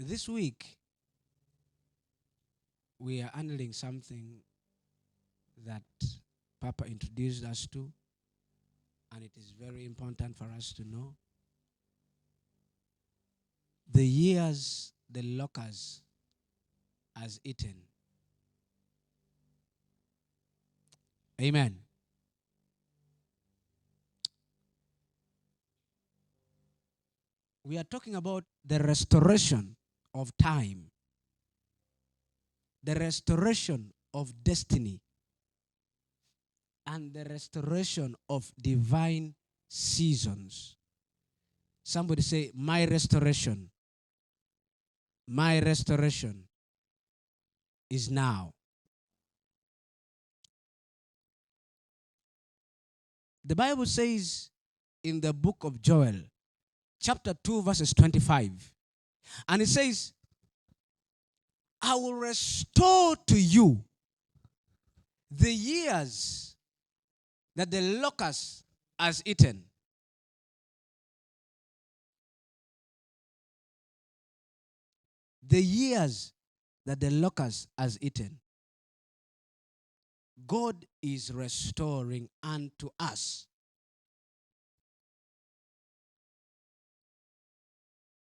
This week, we are handling something that Papa introduced us to, and it is very important for us to know. The years the locust has eaten. Amen. We are talking about the restoration of time, the restoration of destiny, and the restoration of divine seasons. Somebody say, my restoration. My restoration is now. The Bible says in the book of Joel, chapter 2, verses 25, and it says, I will restore to you the years that the locust has eaten. The years that the locust has eaten. God is restoring unto us.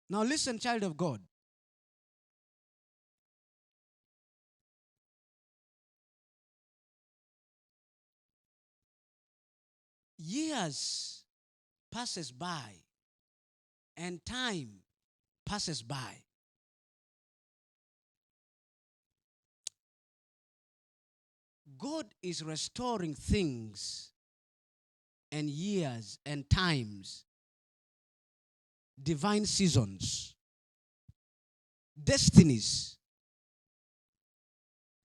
Now listen, child of God. Years passes by and time passes by. God is restoring things and years and times, divine seasons, destinies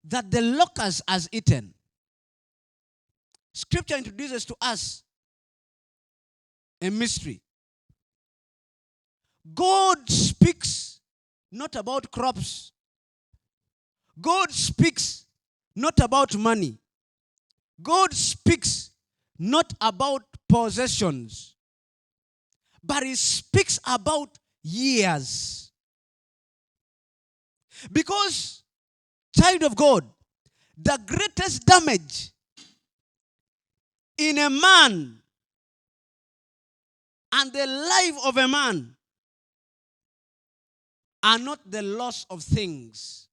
that the locust has eaten. Scripture introduces to us a mystery. God speaks not about crops. God speaks not about money. God speaks not about possessions, but he speaks about years. Because, child of God, the greatest damage in a man and the life of a man are not the loss of things,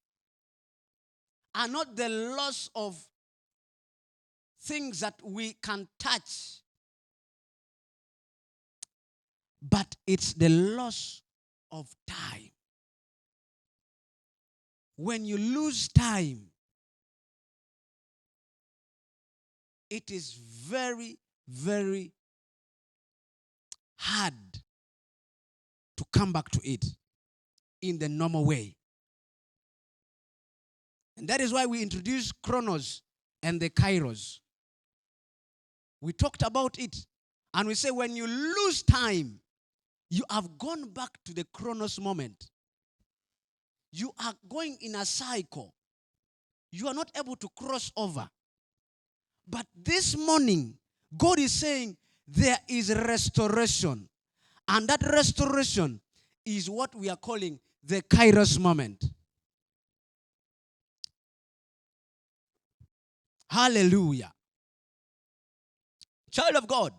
are not the loss of things that we can touch, but it's the loss of time. When you lose time, it is very, very hard to come back to it in the normal way. And that is why we introduced Chronos and the Kairos. We talked about it. And we say when you lose time, you have gone back to the Chronos moment. You are going in a cycle. You are not able to cross over. But this morning, God is saying there is restoration. And that restoration is what we are calling the Kairos moment. Hallelujah. Child of God,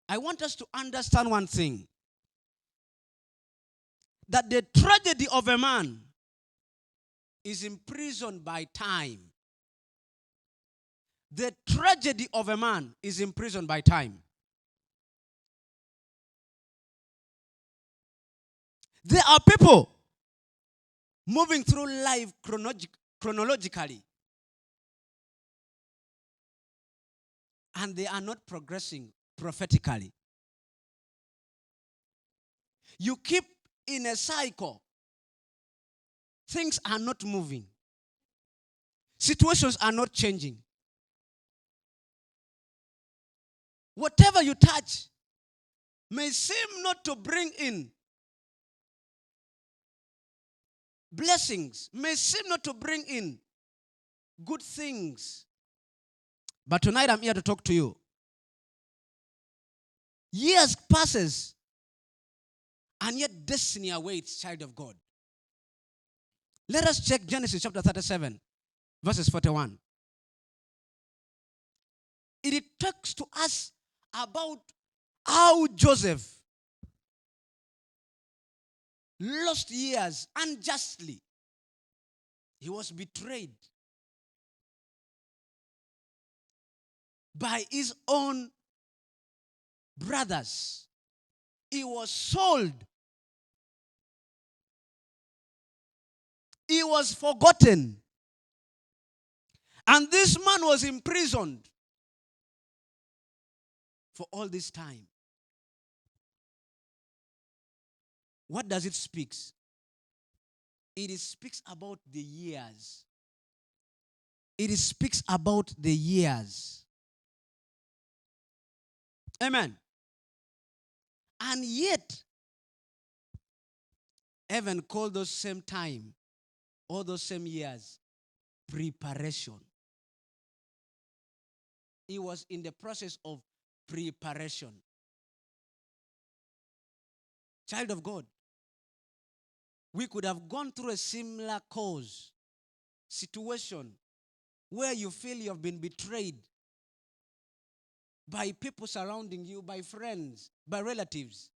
I want us to understand one thing. That the tragedy of a man is imprisoned by time. The tragedy of a man is imprisoned by time. There are people moving through life chronologically, and they are not progressing prophetically. You keep in a cycle. Things are not moving. Situations are not changing. Whatever you touch may seem not to bring in blessings, may seem not to bring in good things. But tonight I'm here to talk to you. Years passes And yet destiny awaits, child of God. Let us check Genesis chapter 37, verses 41. It talks to us about how Joseph lost years unjustly. He was betrayed by his own brothers. He was sold. He was forgotten. And this man was imprisoned for all this time. What does it speak? It speaks about the years. It speaks about the years. Amen. And yet, heaven called those same time, all those same years, preparation. He was in the process of preparation. Child of God, we could have gone through a similar cause, situation, where you feel you have been betrayed by people surrounding you, by friends, by relatives.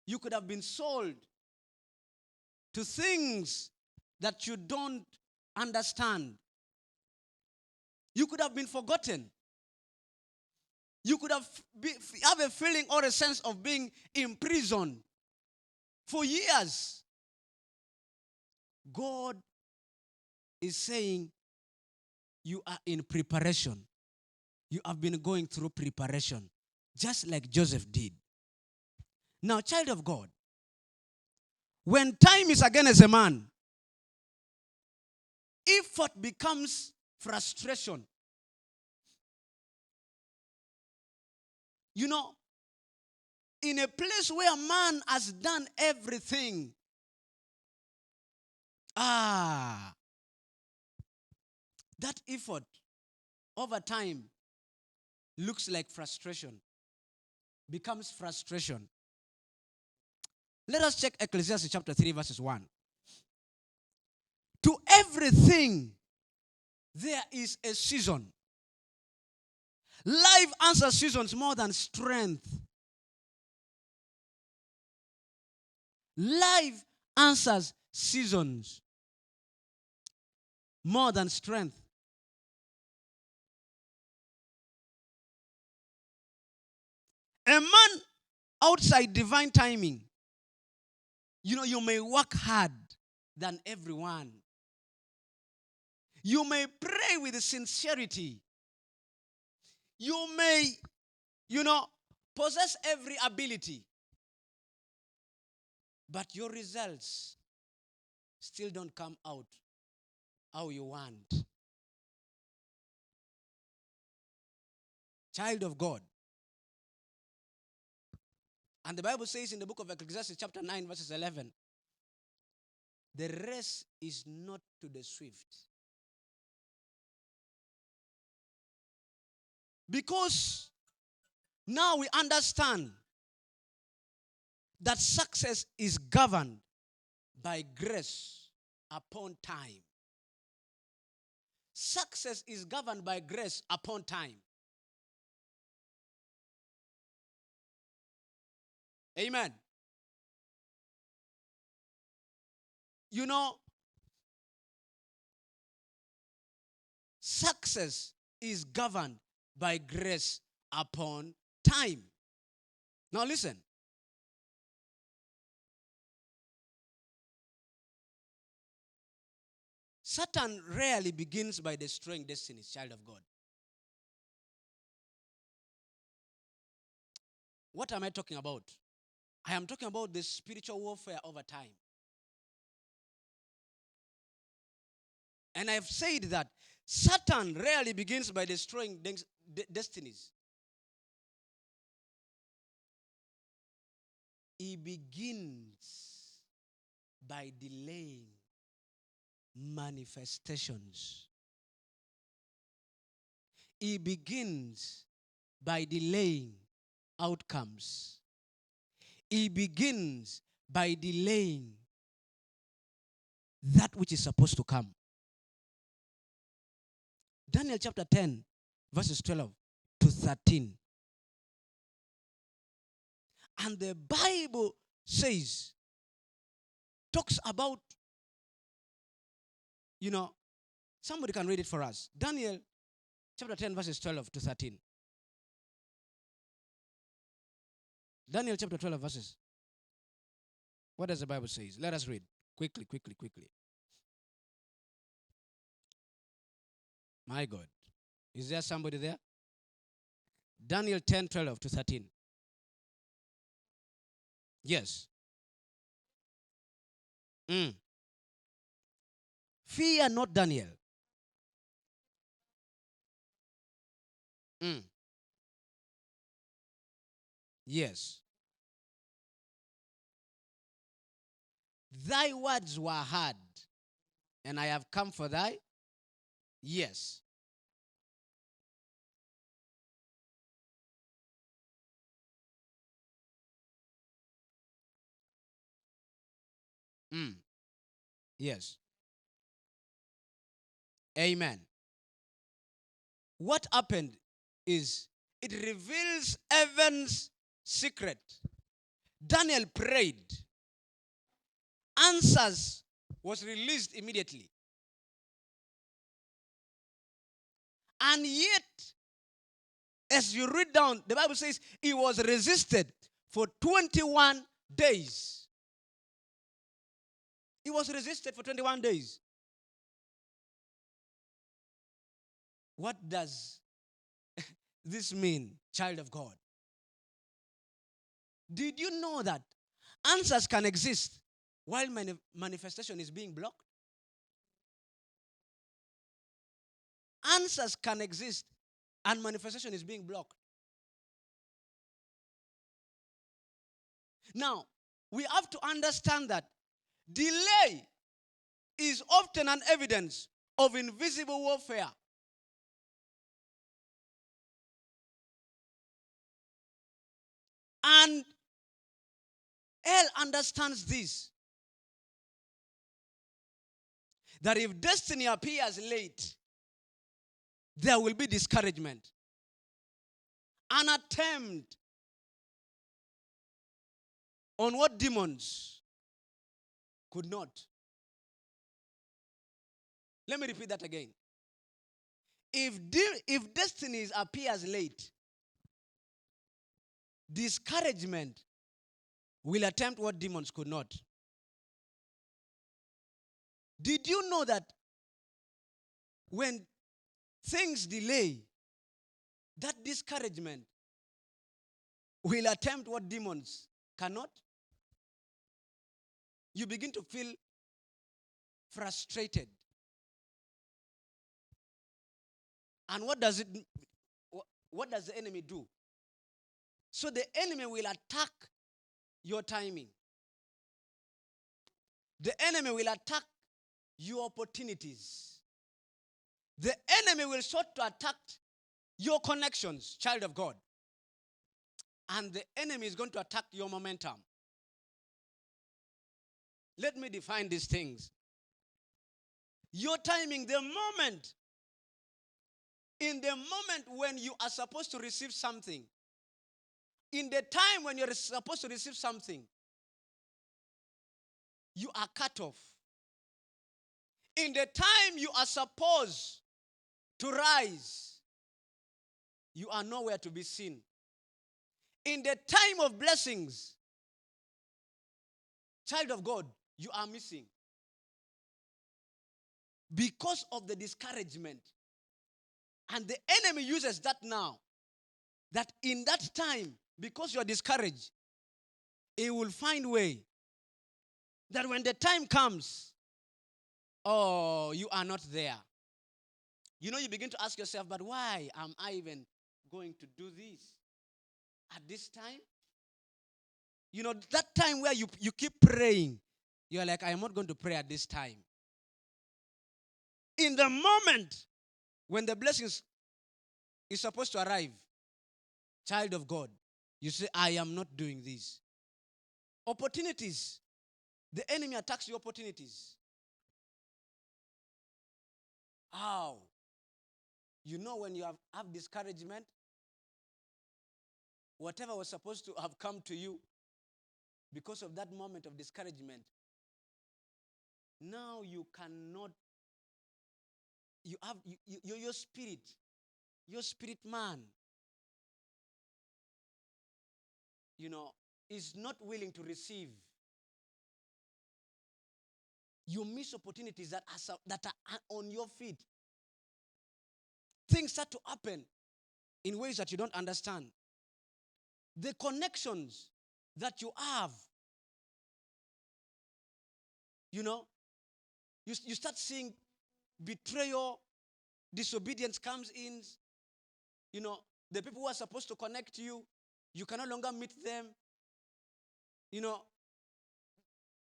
You could have been sold to things that you don't understand. You could have been forgotten. You could have a feeling or a sense of being imprisoned for years. God is saying you are in preparation. You have been going through preparation, just like Joseph did. Now, child of God, when time is against a man, effort becomes frustration. You know, in a place where man has done everything, that effort over time looks like frustration, becomes frustration. Let us check Ecclesiastes chapter 3, verses 1. To everything, there is a season. Life answers seasons more than strength. Life answers seasons more than strength. A man outside divine timing, you may work hard than everyone. You may pray with sincerity. You may, possess every ability. But your results still don't come out how you want. Child of God. And the Bible says in the book of Ecclesiastes chapter 9 verses 11, the race is not to the swift. Because now we understand that success is governed by grace upon time. Success is governed by grace upon time. Amen. Success is governed by grace upon time. Now listen. Satan rarely begins by destroying destinies, child of God. What am I talking about? I am talking about the spiritual warfare over time. And I've said that Satan rarely begins by destroying destinies. He begins by delaying manifestations. He begins by delaying outcomes. he begins by delaying that which is supposed to come. Daniel chapter 10, verses 12 to 13. And the Bible says, talks about, somebody can read it for us. Daniel chapter 10, verses 12 to 13. Daniel chapter 12, verses. What does the Bible say? Let us read. Quickly. My God. Is there somebody there? Daniel 10, 12 to 13. Yes. Fear not, Daniel. Yes. Thy words were heard, and I have come for thy. Yes. Yes. Amen. What happened is it reveals heaven's secret. Daniel prayed. Answers was released immediately. And yet, as you read down, the Bible says he was resisted for 21 days. He was resisted for 21 days. What does this mean, child of God? Did you know that answers can exist while manifestation is being blocked? Answers can exist and manifestation is being blocked. Now, we have to understand that delay is often an evidence of invisible warfare. And hell understands this. That if destiny appears late, there will be discouragement. An attempt on what demons could not. Let me repeat that again. If destiny appears late, discouragement will attempt what demons could not. Did you know that when things delay, that discouragement will attempt what demons cannot? You begin to feel frustrated. And what does the enemy do? So the enemy will attack your timing. The enemy will attack your opportunities. The enemy will start to attack your connections, child of God. And the enemy is going to attack your momentum. Let me define these things. Your timing, in the moment when you are supposed to receive something, in the time when you're supposed to receive something, you are cut off. In the time you are supposed to rise, you are nowhere to be seen. In the time of blessings, child of God, you are missing. Because of the discouragement. And the enemy uses that now. That in that time, because you are discouraged, he will find a way that when the time comes, oh, you are not there. You begin to ask yourself, but why am I even going to do this at this time? That time where you keep praying, you're like, I am not going to pray at this time. In the moment when the blessings is supposed to arrive, child of God, you say, I am not doing this. Opportunities. The enemy attacks your opportunities. How? You know, when you have discouragement, whatever was supposed to have come to you because of that moment of discouragement, now you cannot, you have, your spirit man, is not willing to receive. You miss opportunities that are on your feet. Things start to happen in ways that you don't understand. The connections that you have, you start seeing betrayal, disobedience comes in. The people who are supposed to connect you, you can no longer meet them.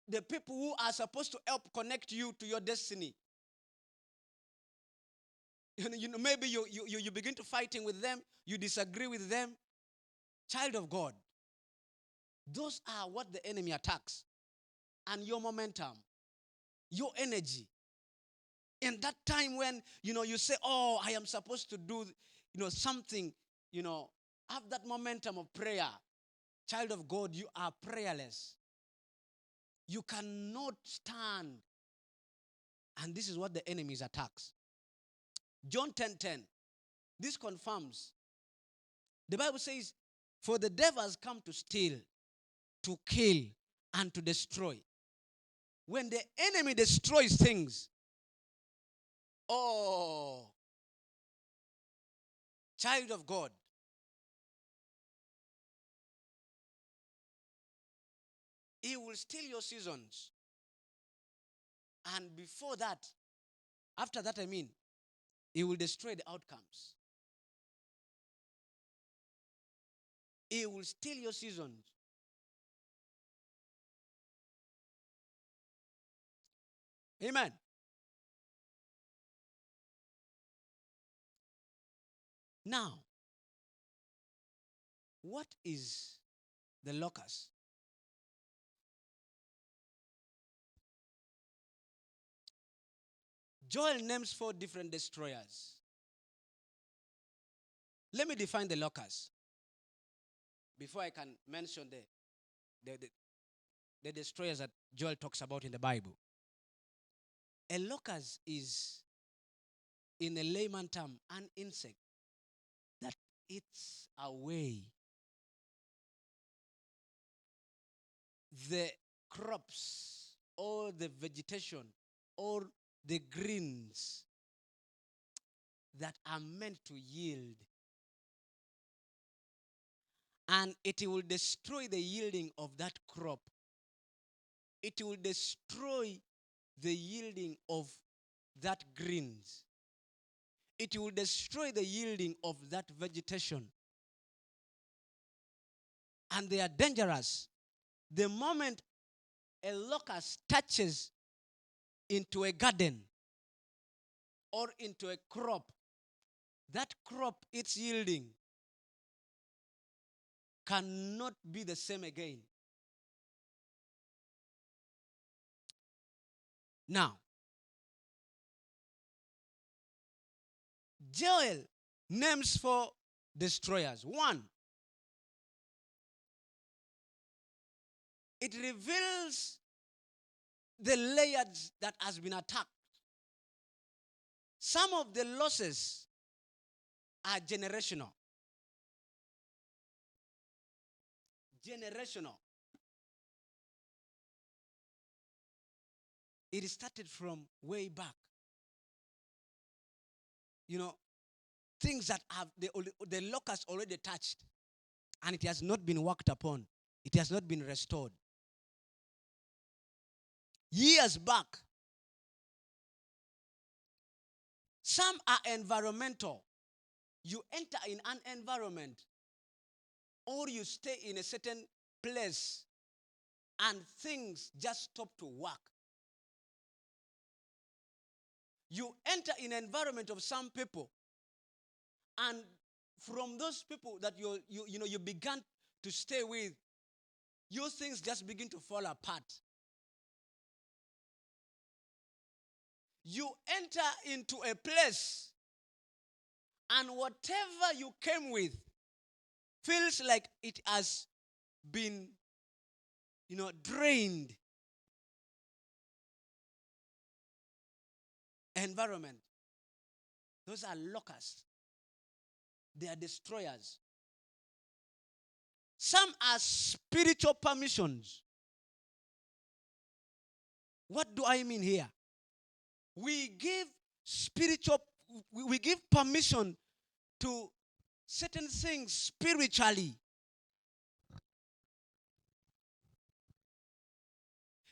The people who are supposed to help connect you to your destiny, maybe you begin to fighting with them, you disagree with them. Child of God, those are what the enemy attacks. And your momentum, your energy. In that time when, you say, oh, I am supposed to do, something, have that momentum of prayer. Child of God, you are prayerless. You cannot stand. And this is what the enemy attacks. John 10:10. This confirms. The Bible says, for the devil has come to steal, to kill, and to destroy. When the enemy destroys things, oh, child of God, he will steal your seasons. And before that, after that, he will destroy the outcomes. He will steal your seasons. Amen. Now, what is the locust? Joel names 4 different destroyers. Let me define the locust before I can mention the destroyers that Joel talks about in the Bible. A locust is, in a layman term, an insect that eats away the crops or the vegetation or the greens that are meant to yield. And it will destroy the yielding of that crop. It will destroy the yielding of that greens. It will destroy the yielding of that vegetation. And they are dangerous. The moment a locust touches into a garden or into a crop, that crop, its yielding, cannot be the same again. Now, Joel names 4 destroyers. 1, it reveals the layers that has been attacked. Some of the losses are generational. Generational. It started from way back. Things that have the locust already touched, and it has not been worked upon. It has not been restored. Years back. Some are environmental. You enter in an environment, or you stay in a certain place, and things just stop to work. You enter in an environment of some people, and from those people that you began to stay with, your things just begin to fall apart. You enter into a place, and whatever you came with feels like it has been, drained. Environment. Those are locusts. They are destroyers. Some are spiritual permissions. What do I mean here? We give permission to certain things spiritually.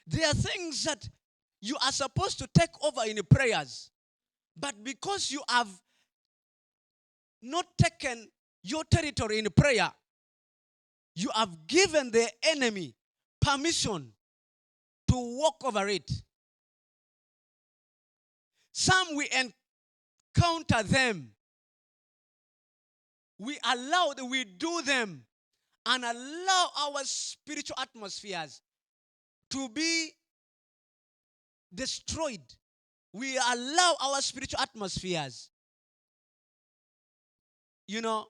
There are things that you are supposed to take over in the prayers, but because you have not taken your territory in prayer, you have given the enemy permission to walk over it. Some we encounter them. We do them, and allow our spiritual atmospheres to be destroyed. We allow our spiritual atmospheres, to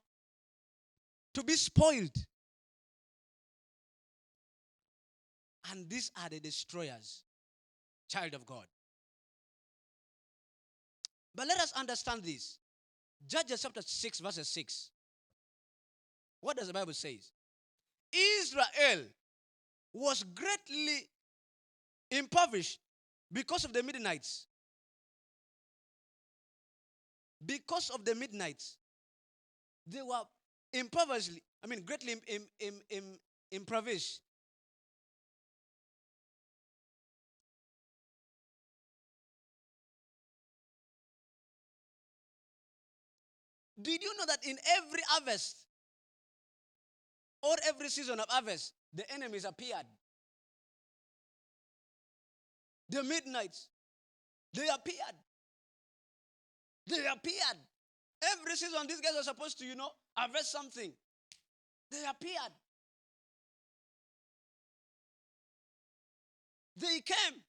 be spoiled. And these are the destroyers, child of God. But let us understand this. Judges chapter 6, verses 6. What does the Bible say? Israel was greatly impoverished because of the Midianites. Because of the Midianites. They were greatly impoverished. Did you know that in every harvest or every season of harvest, the enemies appeared? The Midianites, they appeared. They appeared. Every season, these guys are supposed to, harvest something. They appeared. They came.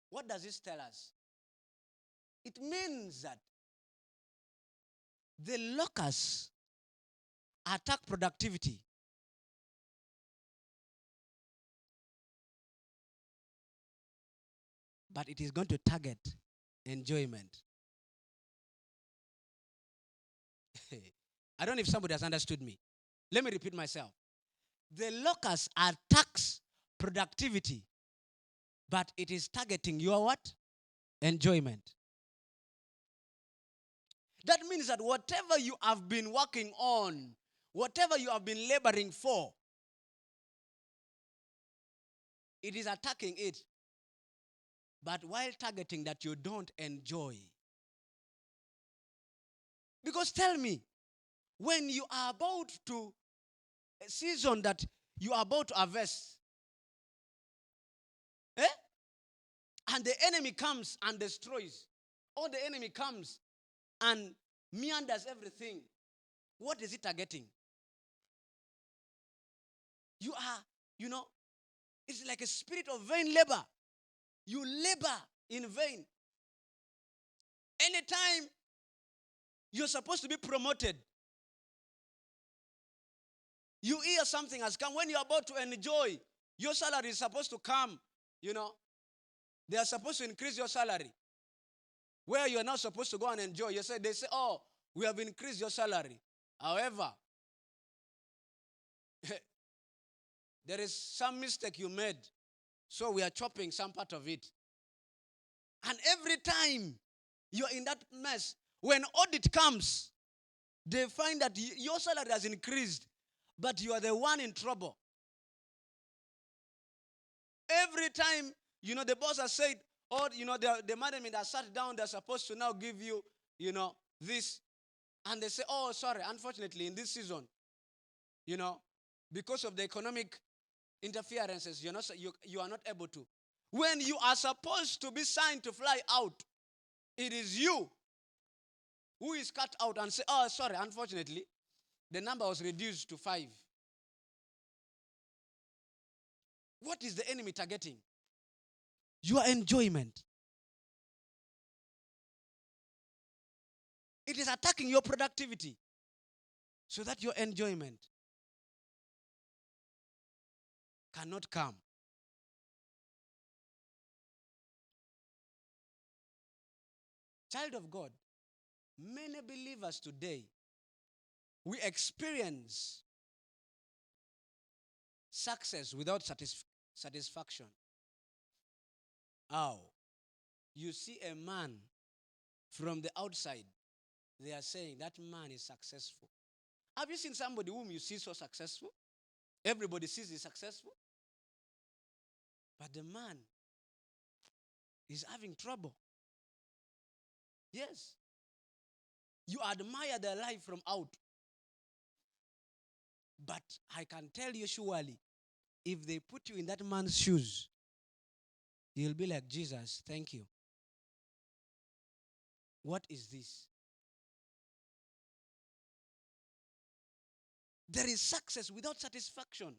What does this tell us? It means that the locusts attack productivity. But it is going to target enjoyment. I don't know if somebody has understood me. Let me repeat myself. The locust attacks productivity, but it is targeting your what? Enjoyment. That means that whatever you have been working on, whatever you have been laboring for, it is attacking it. But while targeting that you don't enjoy. Because tell me, when you are about to, a season that you are about to harvest, and the enemy comes and destroys, or the enemy comes and meanders everything, what is it targeting? You are, it's like a spirit of vain labor. You labor in vain. Anytime you're supposed to be promoted, you hear something has come. When you're about to enjoy, your salary is supposed to come. They are supposed to increase your salary. Where you're not supposed to go and enjoy. They say, oh, we have increased your salary. However, there is some mistake you made. So we are chopping some part of it. And every time you're in that mess, when audit comes, they find that your salary has increased, but you are the one in trouble. Every time, the boss has said, or, the management has sat down, they're supposed to now give you, this. And they say, oh, sorry, unfortunately, in this season, because of the economic interferences, you are not able to. When you are supposed to be signed to fly out, it is you who is cut out and say, oh, sorry, unfortunately, the number was reduced to 5. What is the enemy targeting? Your enjoyment. It is attacking your productivity so that your enjoyment cannot come. Child of God, many believers today, we experience success without satisfaction. How? You see a man from the outside, they are saying that man is successful. Have you seen somebody whom you see so successful? Everybody sees he's successful. But the man is having trouble. Yes. You admire their life from out. But I can tell you surely, if they put you in that man's shoes, you'll be like, Jesus, thank you. What is this? There is success without satisfaction.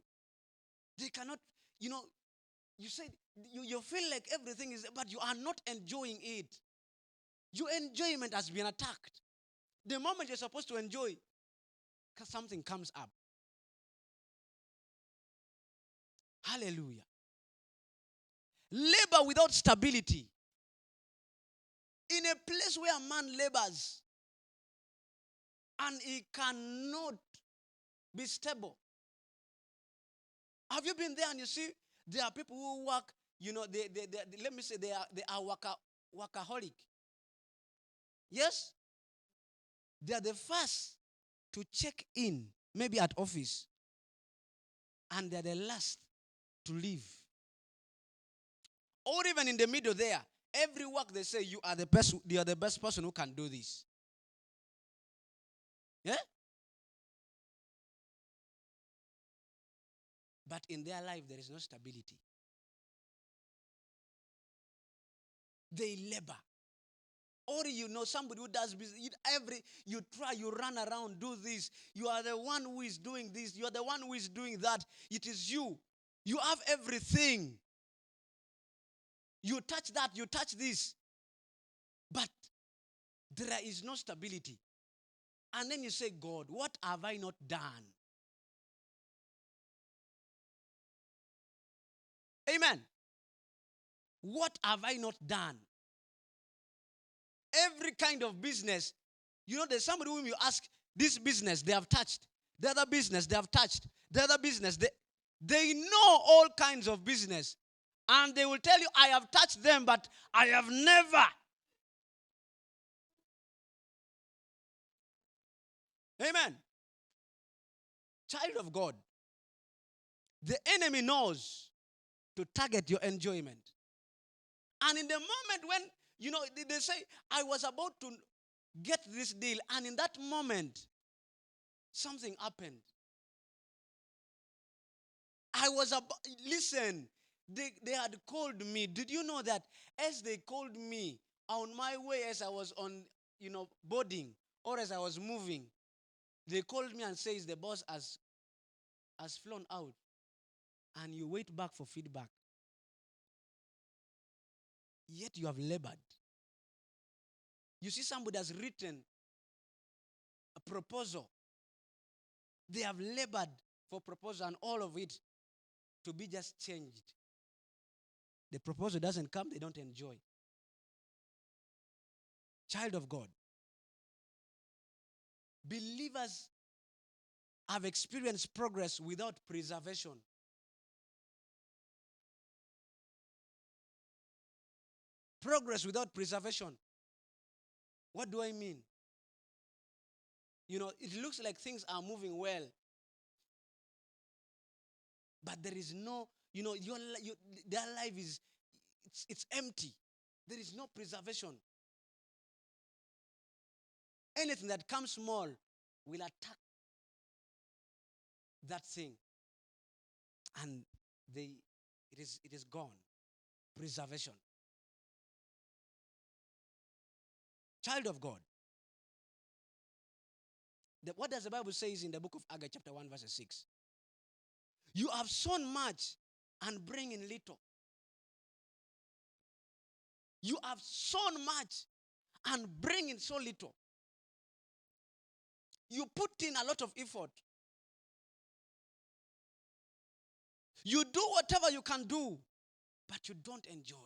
They cannot, you say, you feel like everything is, but you are not enjoying it. Your enjoyment has been attacked. The moment you're supposed to enjoy, something comes up. Hallelujah. Labor without stability. In a place where a man labors and he cannot be stable. Have you been there and you see there are people who work, let me say they are workaholic. Yes? They are the first to check in, maybe at office, and they're the last to leave. Or even in the middle there, every work they say you are the best person who can do this. Yeah? But in their life there is no stability. They labor. Or somebody who does business, you try, you run around, do this. You are the one who is doing this. You are the one who is doing that. It is you. You have everything. You touch that, you touch this. But there is no stability. And then you say, God, what have I not done? Amen. What have I not done? Every kind of business. There's somebody whom you ask, this business they have touched. The other business they have touched. The other business, they know all kinds of business. And they will tell you, I have touched them, but I have never. Amen. Child of God, the enemy knows to target your enjoyment. And in the moment when, they say, I was about to get this deal, and in that moment, something happened. Listen, they had called me. Did you know that as they called me on my way, as I was on, boarding, or as I was moving, they called me and says the boss has flown out, and you wait back for feedback. Yet you have labored. You see, somebody has written a proposal. They have labored for proposal and all of it to be just changed. The proposal doesn't come, they don't enjoy. Child of God, believers have experienced progress without preservation. Progress without preservation. What do I mean? It looks like things are moving well. But there is no, their life is, it's empty. There is no preservation. Anything that comes small will attack that thing. And it is gone. Preservation. Child of God, What does the Bible say in the book of Haggai chapter 1 verse 6? You have sown much and bring in little. You have sown much and bring in so little. You put in a lot of effort. You do whatever you can do, but you don't enjoy.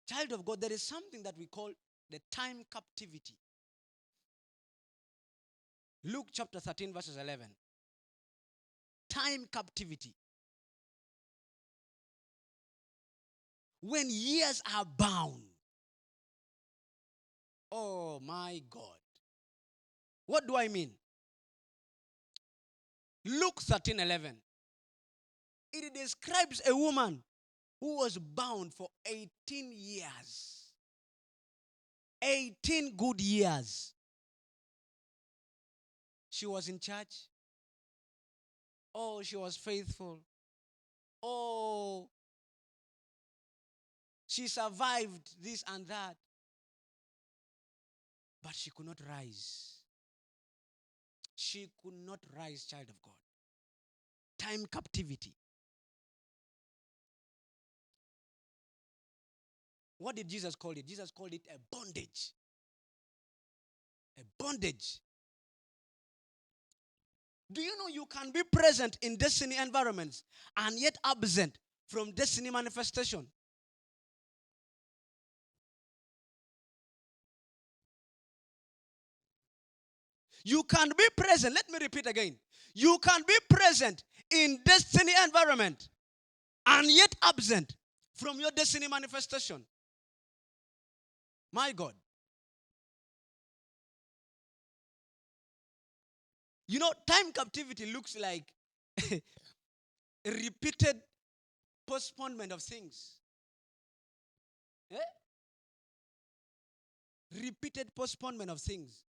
Child of God, there is something that we call the time captivity. Luke chapter 13 verses 11. Time captivity. When years are bound. Oh my God. What do I mean? Luke 13:11. It describes a woman who was bound for 18 years. 18 good years. She was in church. Oh, she was faithful. Oh, she survived this and that. But she could not rise. She could not rise, child of God. Time captivity. What did Jesus call it? Jesus called it a bondage. A bondage. Do you know you can be present in destiny environments and yet absent from destiny manifestation? You can be present. Let me repeat again. You can be present in destiny environment and yet absent from your destiny manifestation. My God. You know, time captivity looks like a repeated postponement of things. Eh? Repeated postponement of things.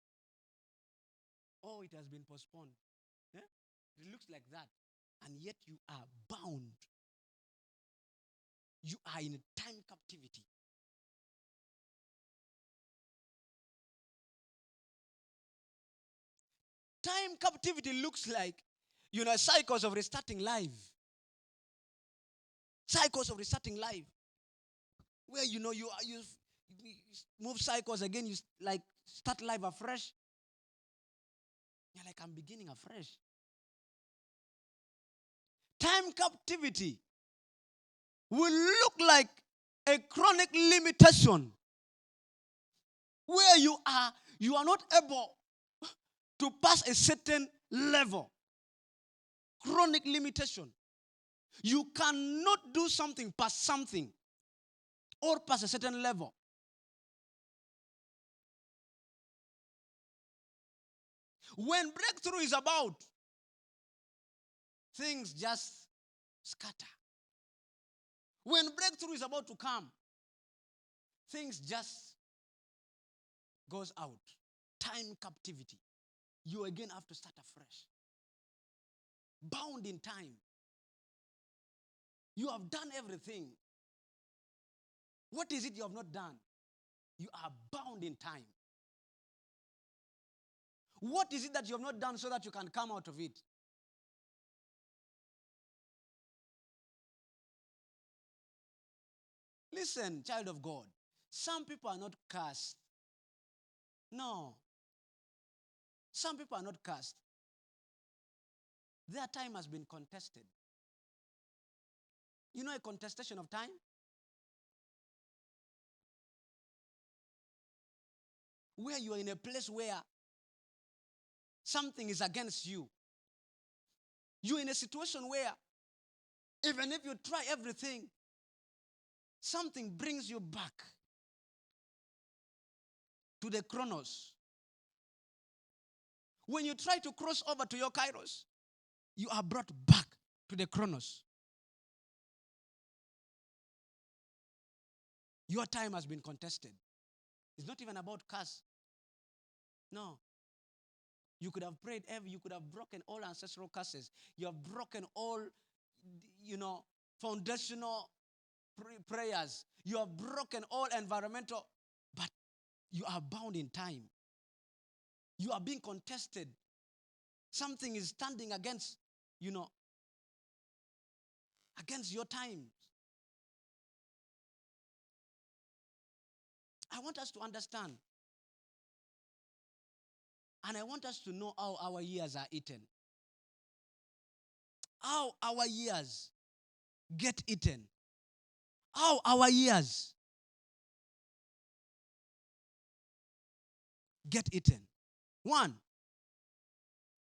Oh, it has been postponed. Eh? It looks like that. And yet you are bound. You are in a time captivity. Time captivity looks like, cycles of restarting life. Cycles of restarting life. Where, you move cycles again, you like start life afresh. You're like, I'm beginning afresh. Time captivity will look like a chronic limitation where you are not able to pass a certain level. Chronic limitation. You cannot do something past something or past a certain level. When breakthrough is about, things just scatter. When breakthrough is about to come, things just goes out. Time captivity. You again have to start afresh. Bound in time. You have done everything. What is it you have not done? You are bound in time. What is it that you have not done so that you can come out of it? Listen, child of God. Some people are not cursed. No. Some people are not cursed. Their time has been contested. You know a contestation of time? Where you are in a place where something is against you. You're in a situation where even if you try everything, something brings you back to the chronos. When you try to cross over to your kairos, you are brought back to the chronos. Your time has been contested. It's not even about curse. No. You could have prayed you could have broken all ancestral curses. You have broken all, foundational prayers. You have broken all environmental, but you are bound in time. You are being contested. Something is standing against, against your time. I want us to understand. And I want us to know how our years are eaten. How our years get eaten. How our years get eaten. One,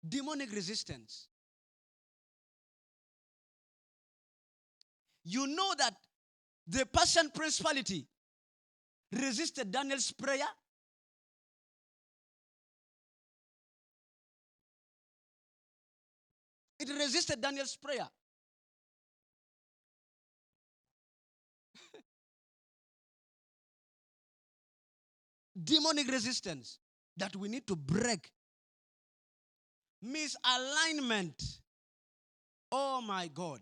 demonic resistance. You know that the Persian principality resisted Daniel's prayer. It resisted Daniel's prayer. Demonic resistance that we need to break. Misalignment. Oh my God.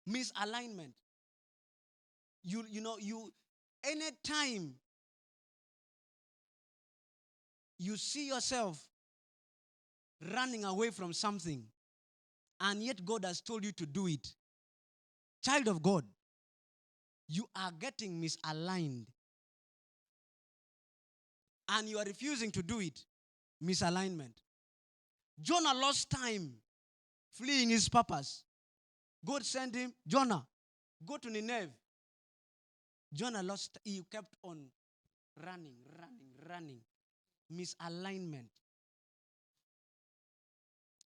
Misalignment. You anytime you see yourself running away from something, and yet God has told you to do it, child of God, you are getting misaligned. And you are refusing to do it. Misalignment. Jonah lost time fleeing his purpose. God sent him, Jonah, go to Nineveh. Jonah lost, he kept on running. Misalignment.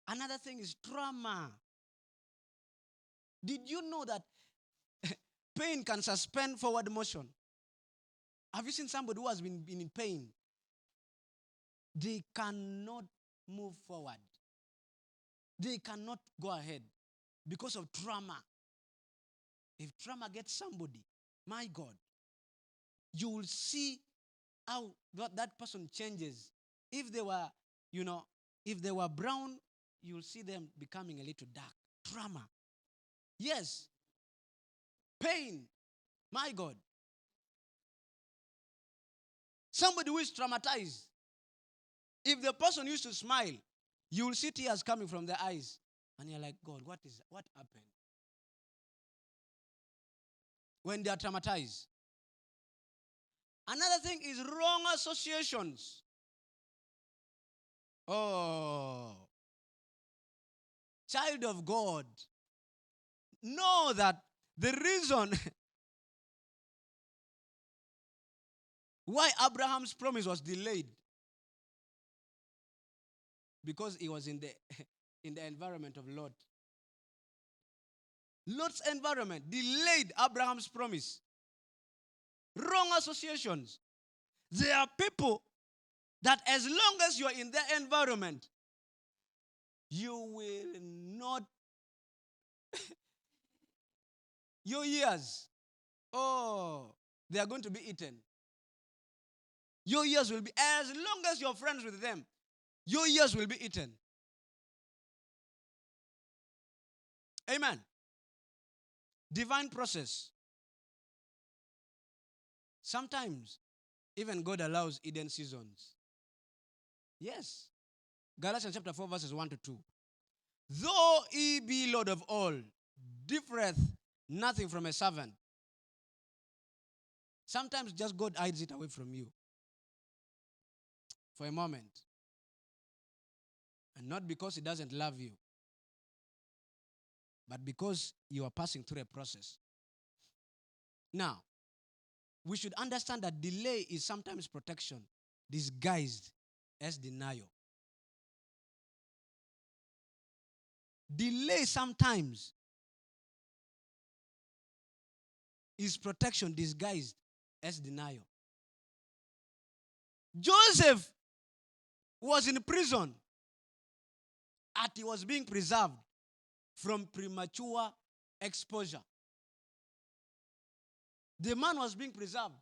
Another thing is trauma. Did you know that pain can suspend forward motion? Have you seen somebody who has been in pain? They cannot move forward. They cannot go ahead because of trauma. If trauma gets somebody, my God, you will see how that person changes. If they were, if they were brown, you'll see them becoming a little dark. Trauma. Yes. Pain. My God. Somebody who is traumatized. If the person used to smile, you will see tears coming from their eyes. And you're like, God, what happened? When they are traumatized. Another thing is wrong associations. Oh. Child of God, know that the reason why Abraham's promise was delayed, because he was in the environment of Lot. Lot's environment delayed Abraham's promise. Wrong associations. There are people that as long as you are in their environment, you will not, your years, they are going to be eaten. Your years will be, as long as you're friends with them, your years will be eaten. Amen. Divine process. Sometimes, even God allows hidden seasons. Yes. Galatians chapter 4, verses 1 to 2. Though he be Lord of all, differeth nothing from a servant. Sometimes just God hides it away from you for a moment. And not because he doesn't love you, but because you are passing through a process. Now, we should understand that delay is sometimes protection disguised as denial. Delay sometimes is protection disguised as denial. Joseph was in prison and he was being preserved from premature exposure. The man was being preserved.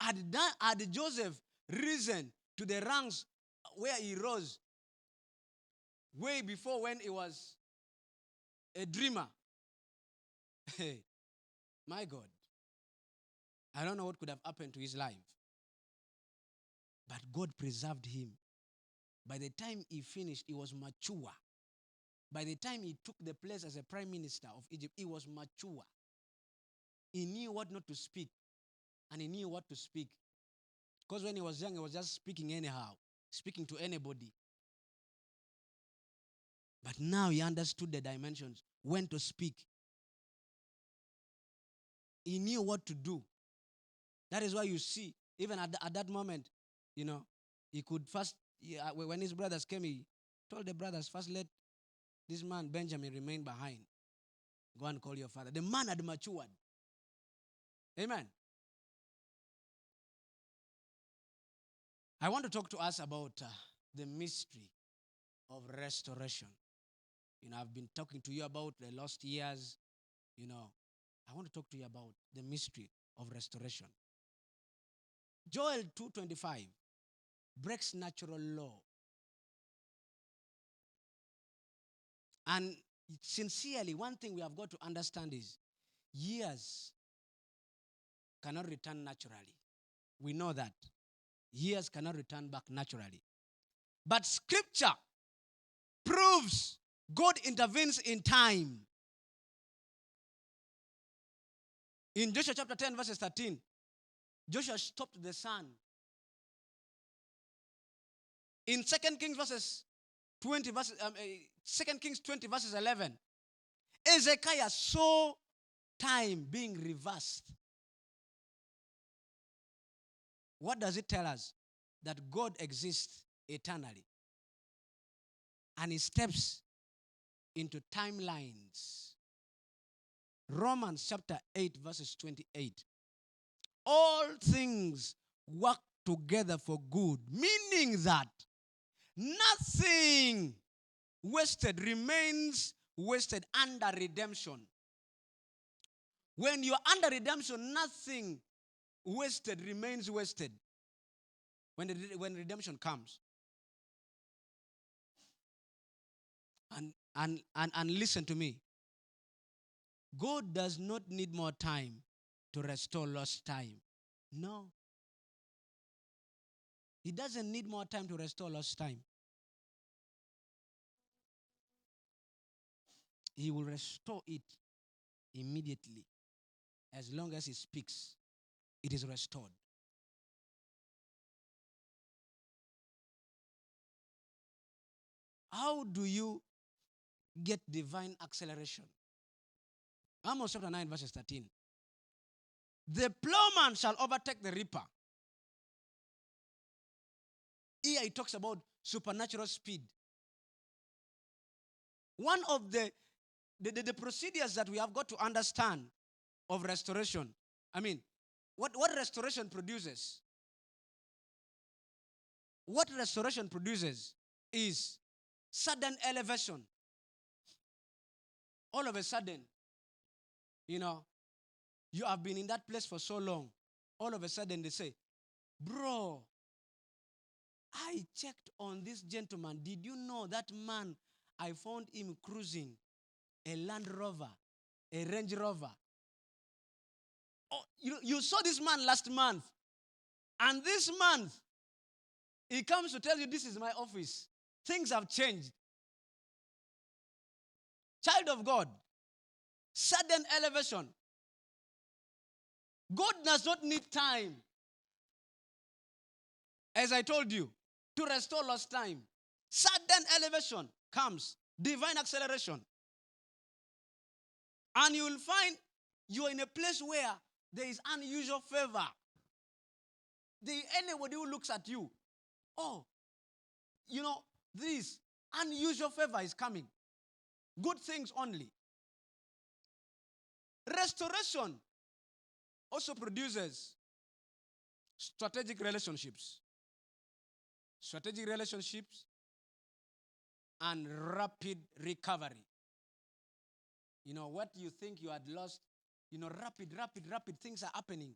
Had Joseph risen to the ranks where he rose, way before when he was a dreamer. Hey, my God. I don't know what could have happened to his life. But God preserved him. By the time he finished, he was mature. By the time he took the place as a prime minister of Egypt, he was mature. He knew what not to speak, and he knew what to speak. Because when he was young, he was just speaking anyhow, speaking to anybody. But now he understood the dimensions, when to speak. He knew what to do. That is why you see, even at that moment, he could first, when his brothers came, he told the brothers, first let this man Benjamin remain behind. Go and call your father. The man had matured. Amen. I want to talk to us about the mystery of restoration. I've been talking to you about the lost years. I want to talk to you about the mystery of restoration. Joel 2:25 breaks natural law. And sincerely, one thing we have got to understand is years cannot return naturally. We know that. Years cannot return back naturally. But Scripture proves God intervenes in time. In Joshua chapter 10, verses 13, Joshua stopped the sun. In 2 Kings 20, verses 11, Ezekiah saw time being reversed. What does it tell us? That God exists eternally. And he steps into timelines. Romans chapter 8, verses 28. All things work together for good, meaning that nothing wasted remains wasted under redemption. When you're under redemption, nothing wasted remains wasted when redemption comes. And listen to me. God does not need more time to restore lost time. No. He doesn't need more time to restore lost time. He will restore it immediately. As long as he speaks, it is restored. How do you get divine acceleration? Amos chapter 9, verses 13. The plowman shall overtake the reaper. Here he talks about supernatural speed. One of the procedures that we have got to understand of restoration, what restoration produces? What restoration produces is sudden elevation. All of a sudden, you have been in that place for so long. All of a sudden they say, bro, I checked on this gentleman. Did you know that man, I found him cruising a Land Rover, a Range Rover. Oh, you saw this man last month. And this month, he comes to tell you, this is my office. Things have changed. Child of God, sudden elevation. God does not need time, as I told you, to restore lost time. Sudden elevation comes, divine acceleration. And you will find you are in a place where there is unusual favor. Anybody who looks at you, this unusual favor is coming. Good things only. Restoration also produces strategic relationships. Strategic relationships and rapid recovery. What you think you had lost, rapid things are happening.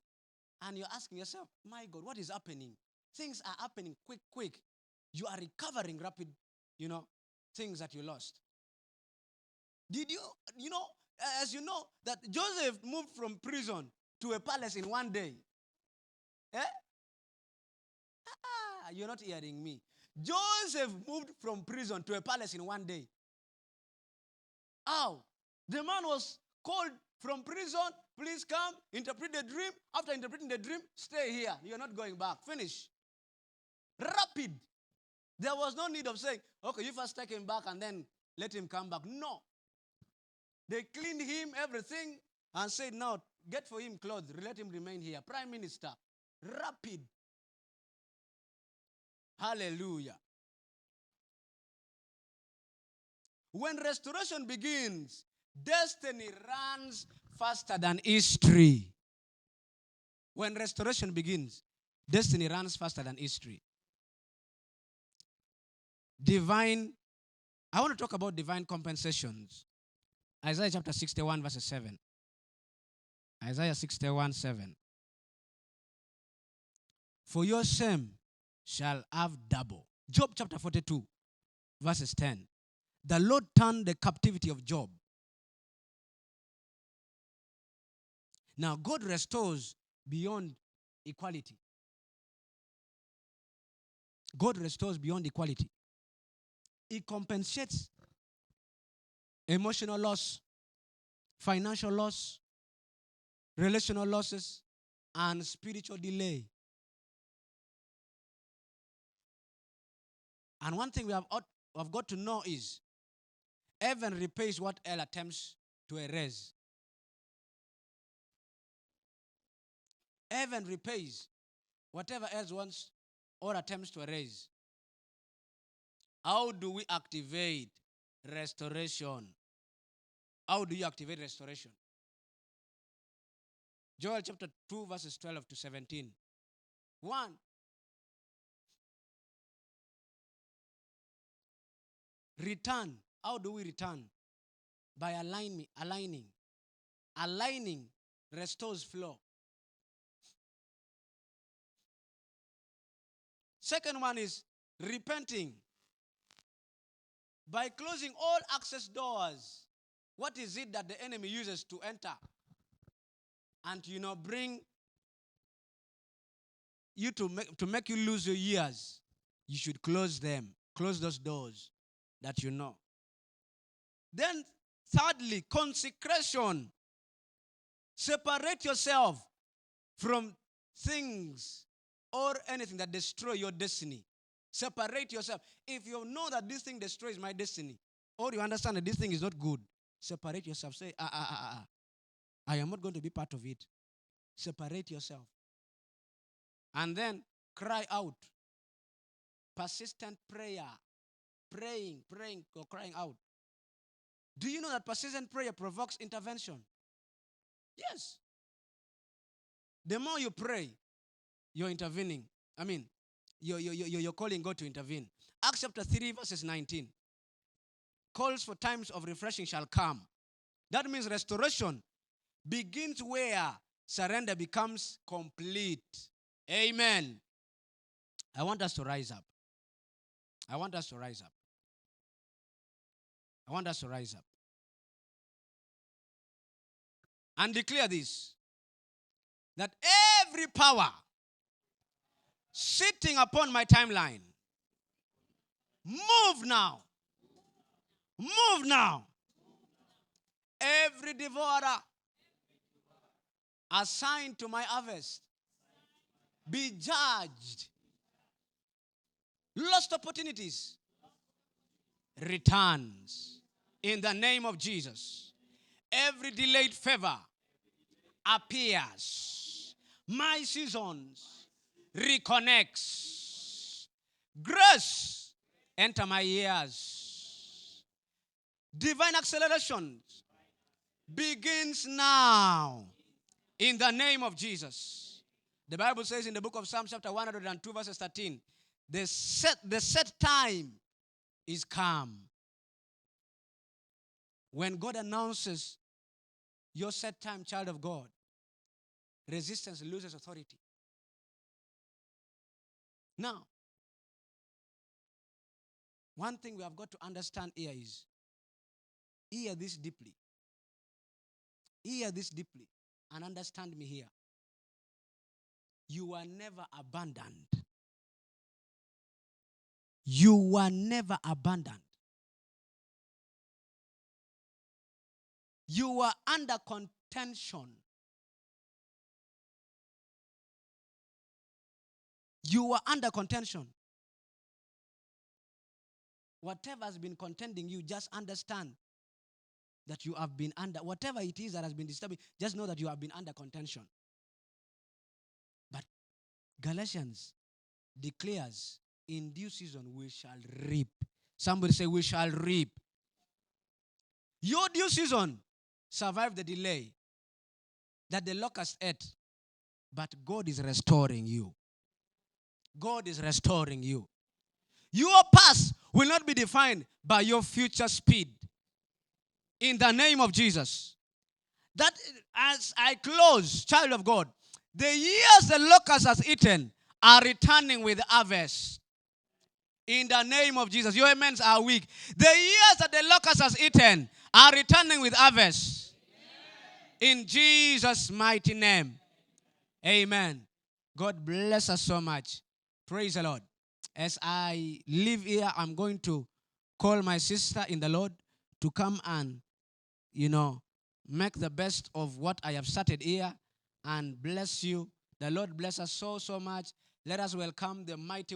And you're asking yourself, my God, what is happening? Things are happening quick. You are recovering rapid, things that you lost. Did you know, as you know, that Joseph moved from prison to a palace in one day? Eh? You're not hearing me. Joseph moved from prison to a palace in one day. How? The man was called from prison. Please come, interpret the dream. After interpreting the dream, stay here. You're not going back. Finish. Rapid. There was no need of saying, okay, you first take him back and then let him come back. No. They cleaned him, everything, and said, now, get for him clothes. Let him remain here. Prime Minister. Rapid. Hallelujah. When restoration begins, destiny runs faster than history. When restoration begins, destiny runs faster than history. I want to talk about divine compensations. Isaiah chapter 61, verse 7. Isaiah 61, 7. For your shame shall have double. Job chapter 42, verses 10. The Lord turned the captivity of Job. Now, God restores beyond equality. God restores beyond equality. He compensates emotional loss, financial loss, relational losses, and spiritual delay. And one thing we have got to know is heaven repays what hell attempts to erase. Heaven repays whatever else wants or attempts to erase. How do we activate restoration? How do you activate restoration? Joel chapter 2, verses 12 to 17. 1. Return. How do we return? By aligning. Aligning restores flow. Second one is repenting. By closing all access doors. What is it that the enemy uses to enter and bring you to make you lose your years? You should close them. Close those doors that you know. Then thirdly, consecration. Separate yourself from things or anything that destroy your destiny. Separate yourself. If you know that this thing destroys my destiny, or you understand that this thing is not good, separate yourself. Say, I am not going to be part of it. Separate yourself. And then cry out. Persistent prayer. Praying, or crying out. Do you know that persistent prayer provokes intervention? Yes. The more you pray, you're intervening. You're calling God to intervene. Acts chapter 3, verses 19. Calls for times of refreshing shall come. That means restoration begins where surrender becomes complete. Amen. I want us to rise up. I want us to rise up. I want us to rise up. And declare this. That every power sitting upon my timeline, move now. Move now. Every devourer assigned to my harvest, be judged. Lost opportunities, returns. In the name of Jesus. Every delayed favor appears. My seasons reconnects. Grace enter my ears. Divine acceleration begins now. In the name of Jesus. The Bible says in the book of Psalms chapter 102 verses 13, the set time is come. When God announces your set time, child of God, resistance loses authority. Now, One thing we have got to understand here is, hear this deeply. Hear this deeply and understand me here. You were never abandoned. You were never abandoned. You were under contention. You were under contention. Whatever has been contending you, just understand that you have been under, whatever it is that has been disturbing, just know that you have been under contention. But Galatians declares, in due season we shall reap. Somebody say, we shall reap. Your due season survived the delay that the locust ate. But God is restoring you. God is restoring you. Your past will not be defined by your future speed. In the name of Jesus. That, as I close, child of God, the years the locust has eaten are returning with harvest. In the name of Jesus. Your amens are weak. The years that the locust has eaten are returning with harvest. In Jesus' mighty name. Amen. God bless us so much. Praise the Lord. As I leave here, I'm going to call my sister in the Lord to come and, make the best of what I have started here and bless you. The Lord bless us so, so much. Let us welcome the mighty